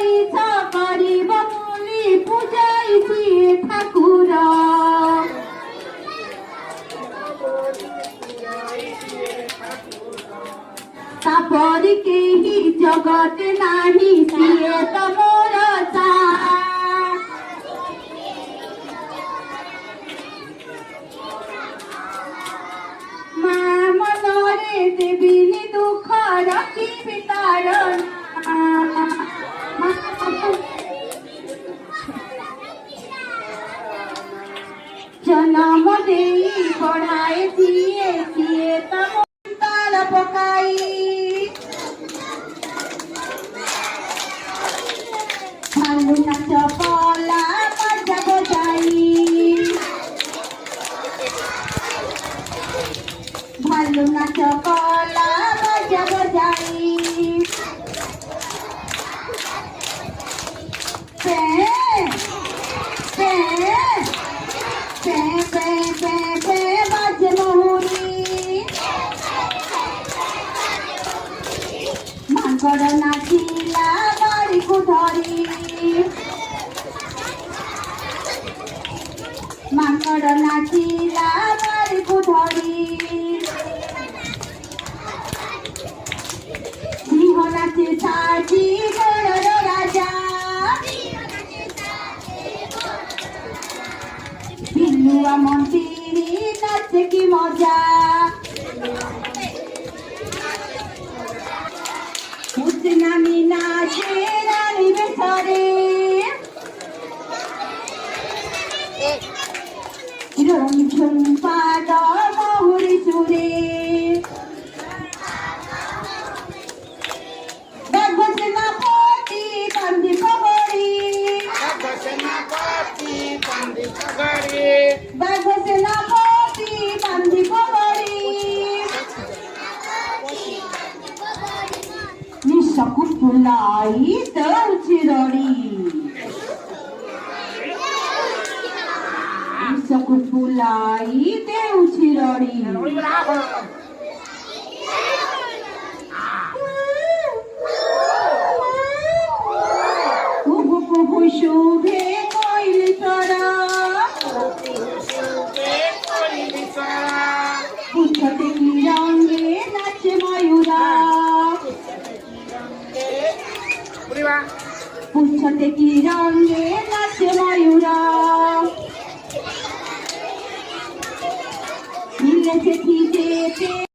କରିବ ବୋଲି ପୂଜାଇଛି ଠାକୁର। ତାପରି କେହି ଜଗତ ନାହିଁ ସିଏ ତ ମୋର ମା ମନରେ ଦେବିନି ଦୁଃଖ ରଖିବି ତାର ଜନମ ଦେଇ ବଢାଏ ସିଏ ତ ତାଳ ପକାଇ ଭାଲୁ ନାଚ ପଲା ବାଜା ବଜାଇ ଭାଲୁ ନାଚ ପଲା ବାଜା ବଜାଇ বাজে মহুরি মাଙ୍କড় নাচিলা বাড়িକୁ ଧରି ମାଙ୍କড় ନାଚିଲା ବାড়ିକୁ ଧରି ସିଂହ ନାଚେ ସାଜି ବଣର ରାଜା বিলুয়া মন্ত্রী নাচে কি মজা নামি নাচে রানী বেসরে রমঝুম পাদ মহুরি সুরে Sakutulai tercirori, sakutulai tercirori. Kubu kubu shubhe koili sara, puchate ki range nache mayura. পুচ্ছতে কি রঙে নাচে ময়ূরা মিলেছে কি যেতে